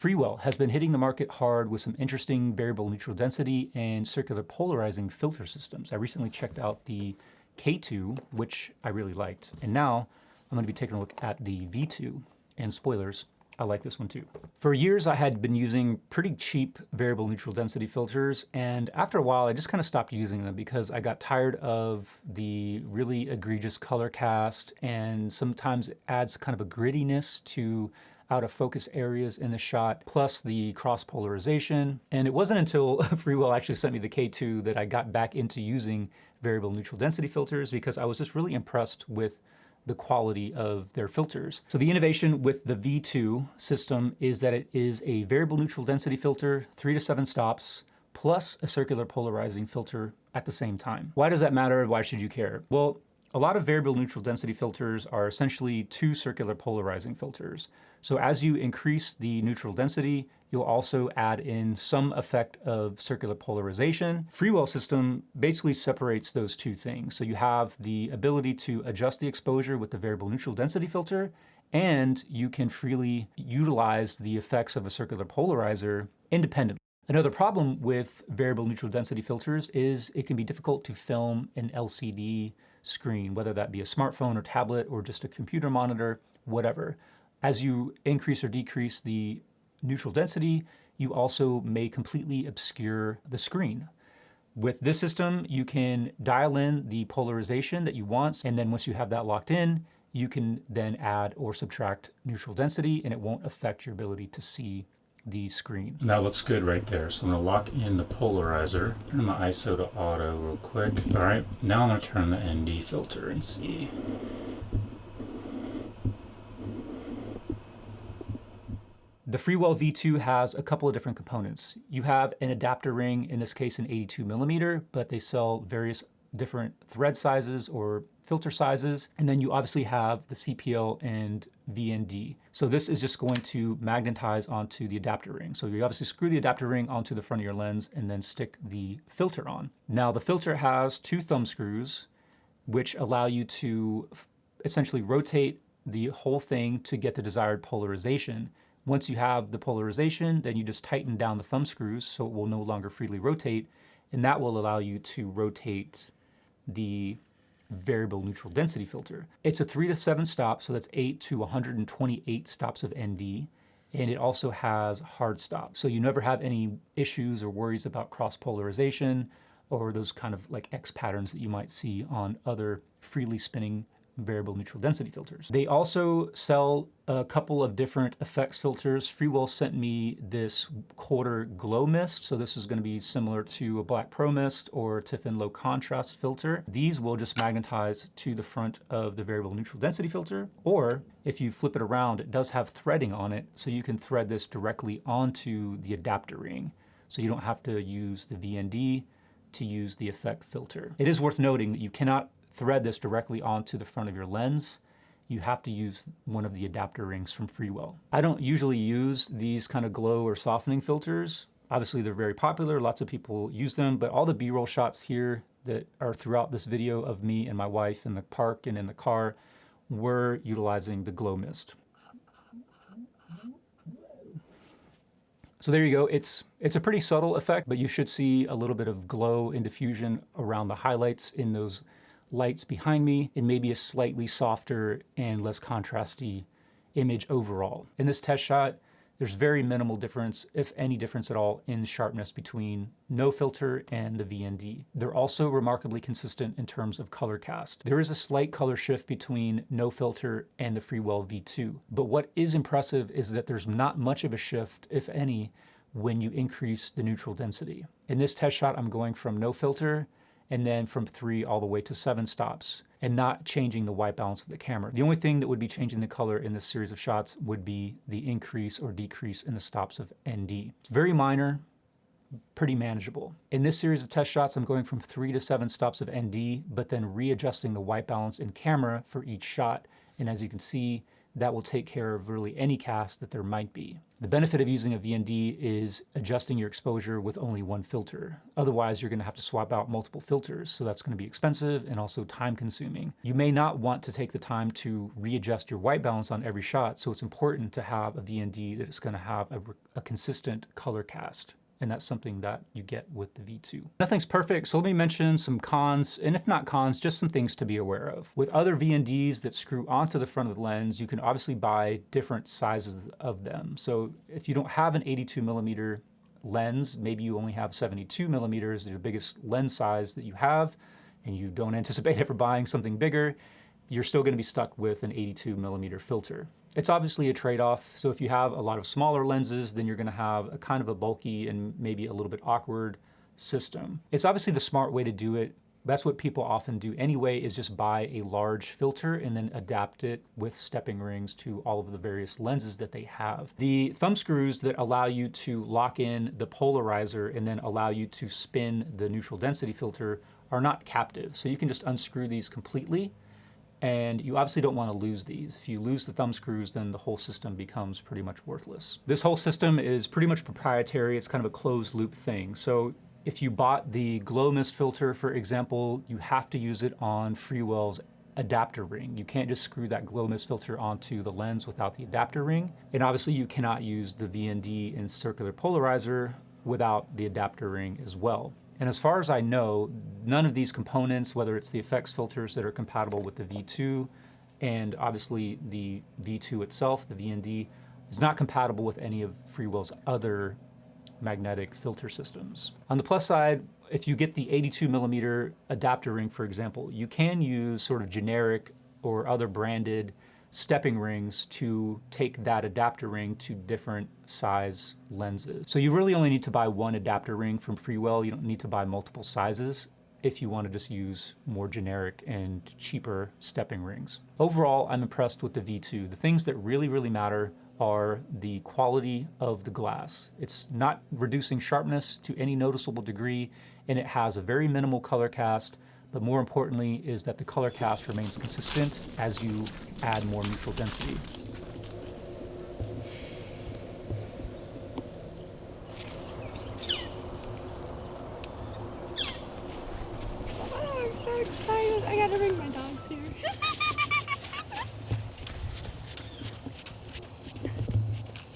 Freewell has been hitting the market hard with some interesting variable neutral density and circular polarizing filter systems. I recently checked out the K2, which I really liked, and now I'm going to be taking a look at the V2, and spoilers, I like this one too. For years, I had been using pretty cheap variable neutral density filters, and after a while, I just kind of stopped using them because I got tired of the really egregious color cast, and sometimes it adds kind of a grittiness to out of focus areas in the shot, plus the cross polarization. And it wasn't until Freewell actually sent me the K2 that I got back into using variable neutral density filters, because I was just really impressed with the quality of their filters. So the innovation with the V2 system is that it is a variable neutral density filter, 3 to 7 stops, plus a circular polarizing filter at the same time. Why does that matter? Why should you care? Well, a lot of variable neutral density filters are essentially 2 circular polarizing filters. So as you increase the neutral density, you'll also add in some effect of circular polarization. Freewell system basically separates those two things. So you have the ability to adjust the exposure with the variable neutral density filter, and you can freely utilize the effects of a circular polarizer independently. Another problem with variable neutral density filters is it can be difficult to film an LCD screen, whether that be a smartphone or tablet or just a computer monitor, whatever. As you increase or decrease the neutral density, you also may completely obscure the screen. With this system, you can dial in the polarization that you want, and then once you have that locked in, you can then add or subtract neutral density, and it won't affect your ability to see the screen. And that looks good right there. So I'm gonna lock in the polarizer, turn my ISO to auto real quick. All right, now I'm gonna turn the ND filter and see. The Freewell V2 has a couple of different components. You have an adapter ring, in this case an 82 millimeter, but they sell various different thread sizes or filter sizes. And then you obviously have the CPL and VND. So this is just going to magnetize onto the adapter ring. So you obviously screw the adapter ring onto the front of your lens and then stick the filter on. Now the filter has 2 thumb screws, which allow you to essentially rotate the whole thing to get the desired polarization. Once you have the polarization, then you just tighten down the thumb screws so it will no longer freely rotate, and that will allow you to rotate the variable neutral density filter. It's a 3 to 7 stop, so that's 8 to 128 stops of ND, and it also has hard stop. So you never have any issues or worries about cross polarization or those kind of like X patterns that you might see on other freely spinning variable neutral density filters. They also sell a couple of different effects filters. Freewell sent me this quarter glow mist. So this is going to be similar to a Black Pro mist or Tiffin low contrast filter. These will just magnetize to the front of the variable neutral density filter. Or if you flip it around, it does have threading on it. So you can thread this directly onto the adapter ring. So you don't have to use the VND to use the effect filter. It is worth noting that you cannot thread this directly onto the front of your lens. You have to use one of the adapter rings from Freewell. I don't usually use these kind of glow or softening filters. Obviously they're very popular, lots of people use them, but all the B-roll shots here that are throughout this video of me and my wife in the park and in the car were utilizing the glow mist. So there you go. It's a pretty subtle effect, but you should see a little bit of glow and diffusion around the highlights in those lights behind me, and maybe a slightly softer and less contrasty image overall. In this test shot, there's very minimal difference, if any difference at all, in sharpness between no filter and the VND. They're also remarkably consistent in terms of color cast. There is a slight color shift between no filter and the Freewell V2, but what is impressive is that there's not much of a shift, if any, when you increase the neutral density. In this test shot, I'm going from no filter and then from 3 all the way to 7 stops, and not changing the white balance of the camera. The only thing that would be changing the color in this series of shots would be the increase or decrease in the stops of ND. It's very minor, pretty manageable. In this series of test shots, I'm going from 3 to 7 stops of ND, but then readjusting the white balance in camera for each shot. And as you can see, that will take care of really any cast that there might be. The benefit of using a VND is adjusting your exposure with only one filter. Otherwise, you're going to have to swap out multiple filters, so that's going to be expensive and also time consuming. You may not want to take the time to readjust your white balance on every shot, so it's important to have a VND that is going to have a consistent color cast. And that's something that you get with the V2. Nothing's perfect, so let me mention some cons, and if not cons, just some things to be aware of. With other VNDs that screw onto the front of the lens, you can obviously buy different sizes of them. So if you don't have an 82mm lens, maybe you only have 72mm, your biggest lens size that you have, and you don't anticipate ever buying something bigger, you're still going to be stuck with an 82mm filter. It's obviously a trade-off. So if you have a lot of smaller lenses, then you're going to have a kind of a bulky and maybe a little bit awkward system. It's obviously the smart way to do it. That's what people often do anyway, is just buy a large filter and then adapt it with stepping rings to all of the various lenses that they have. The thumb screws that allow you to lock in the polarizer and then allow you to spin the neutral density filter are not captive. So you can just unscrew these completely. And you obviously don't want to lose these. If you lose the thumb screws, then the whole system becomes pretty much worthless. This whole system is pretty much proprietary. It's kind of a closed loop thing. So if you bought the glow mist filter, for example, you have to use it on Freewell's adapter ring. You can't just screw that glow mist filter onto the lens without the adapter ring. And obviously you cannot use the VND in circular polarizer without the adapter ring as well. And as far as I know, none of these components, whether it's the effects filters that are compatible with the V2, and obviously the V2 itself, the VND, is not compatible with any of Freewell's other magnetic filter systems. On the plus side, if you get the 82mm adapter ring, for example, you can use sort of generic or other branded stepping rings to take that adapter ring to different size lenses. So you really only need to buy one adapter ring from Freewell. You don't need to buy multiple sizes if you want to just use more generic and cheaper stepping rings. Overall, I'm impressed with the V2. The things that really matter are the quality of the glass. It's not reducing sharpness to any noticeable degree, and it has a very minimal color cast. But more importantly is that the color cast remains consistent as you add more neutral density. Oh, I'm so excited. I gotta bring my dog.